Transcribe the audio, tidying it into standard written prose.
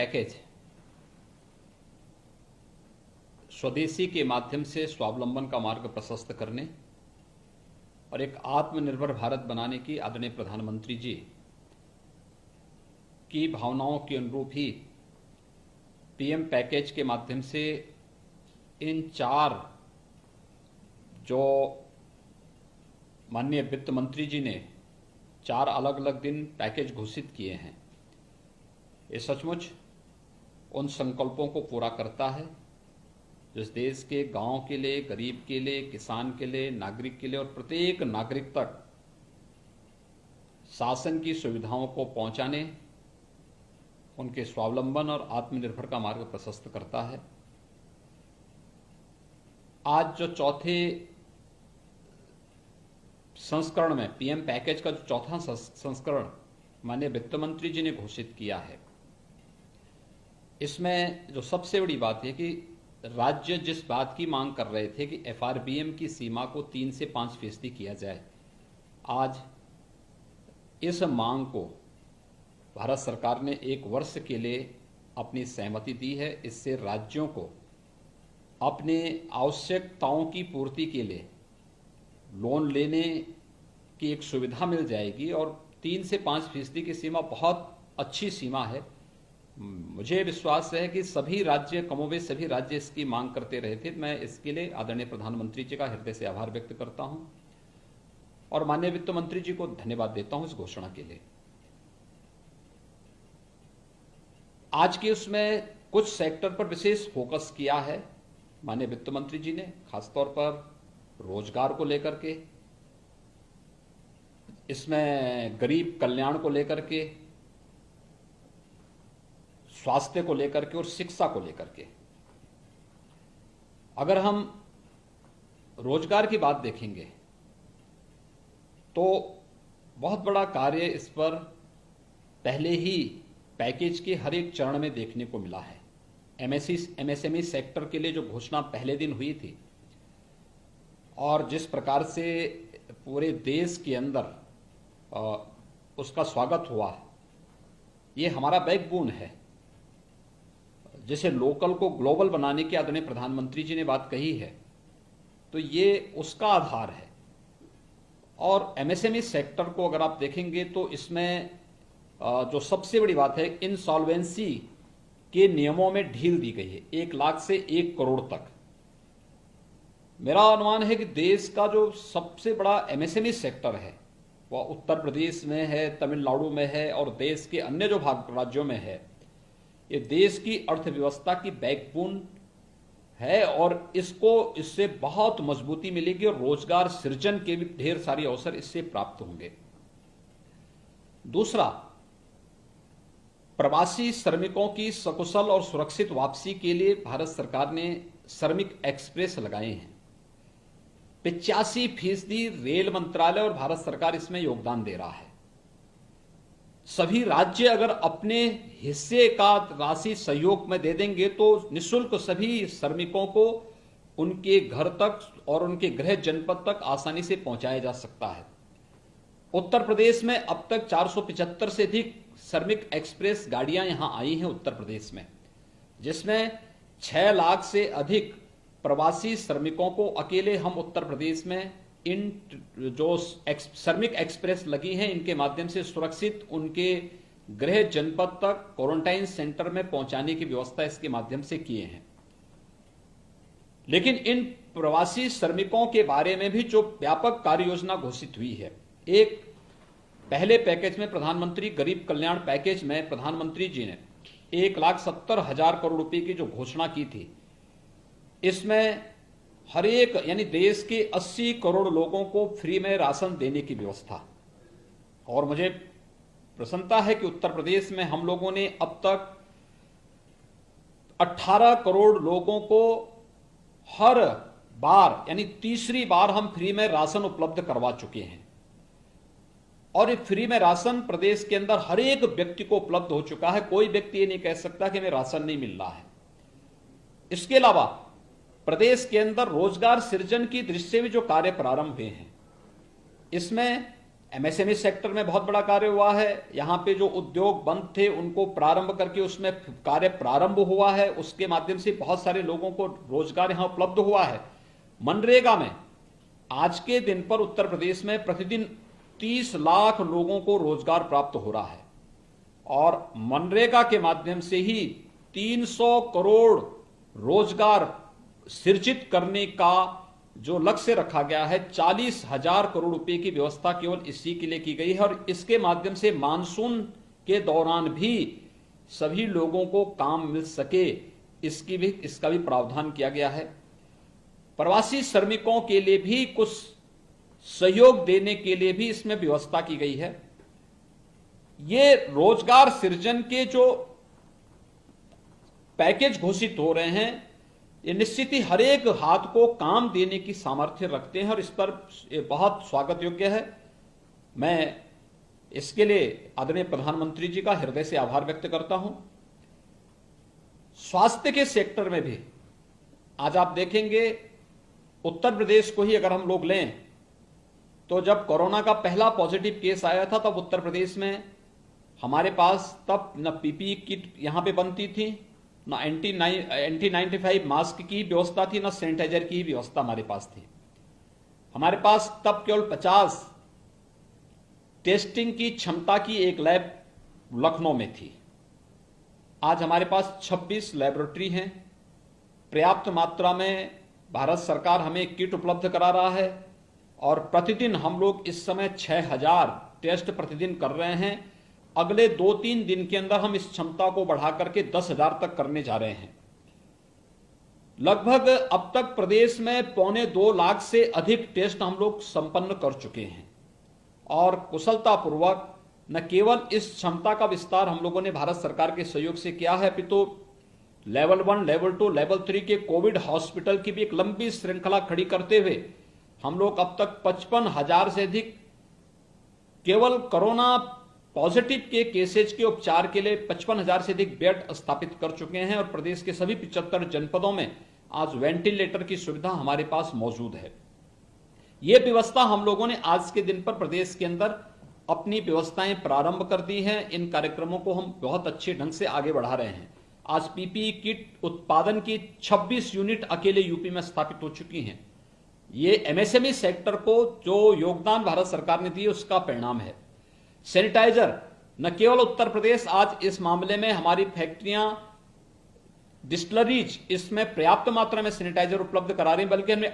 Package स्वदेशी के माध्यम से स्वावलंबन का मार्ग प्रशस्त करने और एक आत्मनिर्भर भारत बनाने की आदरणीय प्रधानमंत्री जी की भावनाओं के अनुरूप ही पीएम पैकेज के माध्यम से इन 4 जो माननीय वित्त मंत्री जी ने 4 अलग अलग दिन पैकेज घोषित किए हैं, ये सचमुच उन संकल्पों को पूरा करता है जिस देश के गांव के लिए, गरीब के लिए, किसान के लिए, नागरिक के लिए और प्रत्येक नागरिक तक शासन की सुविधाओं को पहुंचाने, उनके स्वावलंबन और आत्मनिर्भर का मार्ग प्रशस्त करता है। आज जो चौथे संस्करण में पीएम पैकेज का जो चौथा संस्करण माननीय वित्त मंत्री जी ने घोषित किया है, इसमें जो सबसे बड़ी बात है कि राज्य जिस बात की मांग कर रहे थे कि एफआरबीएम की सीमा को 3 से 5% किया जाए, आज इस मांग को भारत सरकार ने 1 वर्ष के लिए अपनी सहमति दी है। इससे राज्यों को अपने आवश्यकताओं की पूर्ति के लिए लोन लेने की एक सुविधा मिल जाएगी और 3 से 5% की सीमा बहुत अच्छी सीमा है। मुझे विश्वास है कि सभी राज्य, कमोबेश सभी राज्य इसकी मांग करते रहे थे। मैं इसके लिए आदरणीय प्रधानमंत्री जी का हृदय से आभार व्यक्त करता हूं और माननीय वित्त मंत्री जी को धन्यवाद देता हूं इस घोषणा के लिए। आज के उसमें कुछ सेक्टर पर विशेष फोकस किया है माननीय वित्त मंत्री जी ने, खासतौर पर रोजगार को लेकर के, इसमें गरीब कल्याण को लेकर के, स्वास्थ्य को लेकर के और शिक्षा को लेकर के। अगर हम रोजगार की बात देखेंगे तो बहुत बड़ा कार्य इस पर पहले ही पैकेज के हर एक चरण में देखने को मिला है। एमएसएमई सेक्टर के लिए जो घोषणा पहले दिन हुई थी और जिस प्रकार से पूरे देश के अंदर उसका स्वागत हुआ, ये हमारा बैकबोन है। जैसे लोकल को ग्लोबल बनाने की आदरणीय प्रधानमंत्री जी ने बात कही है, तो ये उसका आधार है। और एमएसएमई सेक्टर को अगर आप देखेंगे तो इसमें जो सबसे बड़ी बात है, इंसॉल्वेंसी के नियमों में ढील दी गई है 1 लाख से 1 करोड़ तक। मेरा अनुमान है कि देश का जो सबसे बड़ा एमएसएमई सेक्टर है वह उत्तर प्रदेश में है, तमिलनाडु में है और देश के अन्य जो राज्यों में है। ये देश की अर्थव्यवस्था की बैकबोन है और इससे बहुत मजबूती मिलेगी और रोजगार सृजन के भी ढेर सारे अवसर इससे प्राप्त होंगे। दूसरा, प्रवासी श्रमिकों की सकुशल और सुरक्षित वापसी के लिए भारत सरकार ने श्रमिक एक्सप्रेस लगाए हैं। 85% रेल मंत्रालय और भारत सरकार इसमें योगदान दे रहा है। सभी राज्य अगर अपने हिस्से का राशि सहयोग में दे देंगे तो निःशुल्क सभी श्रमिकों को उनके घर तक और उनके गृह जनपद तक आसानी से पहुंचाया जा सकता है। उत्तर प्रदेश में अब तक 475 से अधिक श्रमिक एक्सप्रेस गाड़ियां यहां आई हैं उत्तर प्रदेश में, जिसमें 6 लाख से अधिक प्रवासी श्रमिकों को अकेले हम उत्तर प्रदेश में इन जो श्रमिक एक्सप्रेस लगी हैं इनके माध्यम से सुरक्षित उनके गृह जनपद तक क्वारंटाइन सेंटर में पहुंचाने की व्यवस्था इसके माध्यम से किए हैं। लेकिन इन प्रवासी श्रमिकों के बारे में भी जो व्यापक कार्य योजना घोषित हुई है, एक पहले पैकेज में प्रधानमंत्री गरीब कल्याण पैकेज में प्रधानमंत्री जी ने 1,70,000 करोड़ रुपए की जो घोषणा की थी, इसमें हर एक यानी देश के 80 करोड़ लोगों को फ्री में राशन देने की व्यवस्था। और मुझे प्रसन्नता है कि उत्तर प्रदेश में हम लोगों ने अब तक 18 करोड़ लोगों को हर बार यानी तीसरी बार हम फ्री में राशन उपलब्ध करवा चुके हैं। और ये फ्री में राशन प्रदेश के अंदर हर एक व्यक्ति को उपलब्ध हो चुका है। कोई व्यक्ति ये नहीं कह सकता कि हमें राशन नहीं मिल रहा है। इसके अलावा प्रदेश के अंदर रोजगार सृजन की दृष्टि से भी जो कार्य प्रारंभ हुए हैं, इसमें एमएसएमई सेक्टर में बहुत बड़ा कार्य हुआ है। यहां पे जो उद्योग बंद थे उनको प्रारंभ करके उसमें कार्य प्रारंभ हुआ है, उसके माध्यम से बहुत सारे लोगों को रोजगार यहां उपलब्ध हुआ है। मनरेगा में आज के दिन पर उत्तर प्रदेश में प्रतिदिन 30 लाख लोगों को रोजगार प्राप्त हो रहा है और मनरेगा के माध्यम से ही 300 करोड़ रोजगार सृजित करने का जो लक्ष्य रखा गया है, 40,000 करोड़ रुपए की व्यवस्था केवल इसी के लिए की गई है और इसके माध्यम से मानसून के दौरान भी सभी लोगों को काम मिल सके, इसका भी प्रावधान किया गया है। प्रवासी श्रमिकों के लिए भी कुछ सहयोग देने के लिए भी इसमें व्यवस्था की गई है। ये रोजगार सृजन के जो पैकेज घोषित हो रहे हैं, ये निश्चित ही हर एक हाथ को काम देने की सामर्थ्य रखते हैं और इस पर बहुत स्वागत योग्य है। मैं इसके लिए आदरणीय प्रधानमंत्री जी का हृदय से आभार व्यक्त करता हूं। स्वास्थ्य के सेक्टर में भी आज आप देखेंगे, उत्तर प्रदेश को ही अगर हम लोग लें तो जब कोरोना का पहला पॉजिटिव केस आया था तब उत्तर प्रदेश में हमारे पास तब न पीपीई किट यहां पे बनती थी, ना N95 मास्क की व्यवस्था थी, ना सैनिटाइजर की व्यवस्था हमारे पास थी। हमारे पास तब केवल 50 टेस्टिंग की क्षमता की एक लैब लखनऊ में थी। आज हमारे पास 26 लैबोरेटरी हैं। पर्याप्त मात्रा में भारत सरकार हमें किट उपलब्ध करा रहा है और प्रतिदिन हम लोग इस समय 6,000 टेस्ट प्रतिदिन कर रहे हैं। अगले 2-3 दिन के अंदर हम इस क्षमता को बढ़ा करके 10,000 तक करने जा रहे हैं। लगभग अब तक प्रदेश में 1.25 लाख से अधिक टेस्ट हम लोग संपन्न कर चुके हैं और कुशलतापूर्वक न केवल इस क्षमता का विस्तार हम लोगों ने भारत सरकार के सहयोग से किया है, अपितु लेवल 1, लेवल 2, लेवल 3 के कोविड हॉस्पिटल की भी एक लंबी श्रृंखला खड़ी करते हुए हम लोग अब तक 55,000 से अधिक केवल कोरोना पॉजिटिव के केसेज के उपचार के लिए 55,000 से अधिक बेड स्थापित कर चुके हैं और प्रदेश के सभी 75 जनपदों में आज वेंटिलेटर की सुविधा हमारे पास मौजूद है। यह व्यवस्था हम लोगों ने आज के दिन पर प्रदेश के अंदर अपनी व्यवस्थाएं प्रारंभ कर दी हैं। इन कार्यक्रमों को हम बहुत अच्छे ढंग से आगे बढ़ा रहे हैं। आज पीपीई किट उत्पादन की 26 यूनिट अकेले यूपी में स्थापित हो चुकी हैं। ये एमएसएमई सेक्टर को जो योगदान भारत सरकार ने दिए उसका परिणाम है। सैनिटाइजर न केवल उत्तर प्रदेश आज इस मामले में हमारी फैक्ट्रियां, डिस्टिलरीज इसमें पर्याप्त मात्रा में सैनिटाइजर उपलब्ध करा रही, बल्कि हमने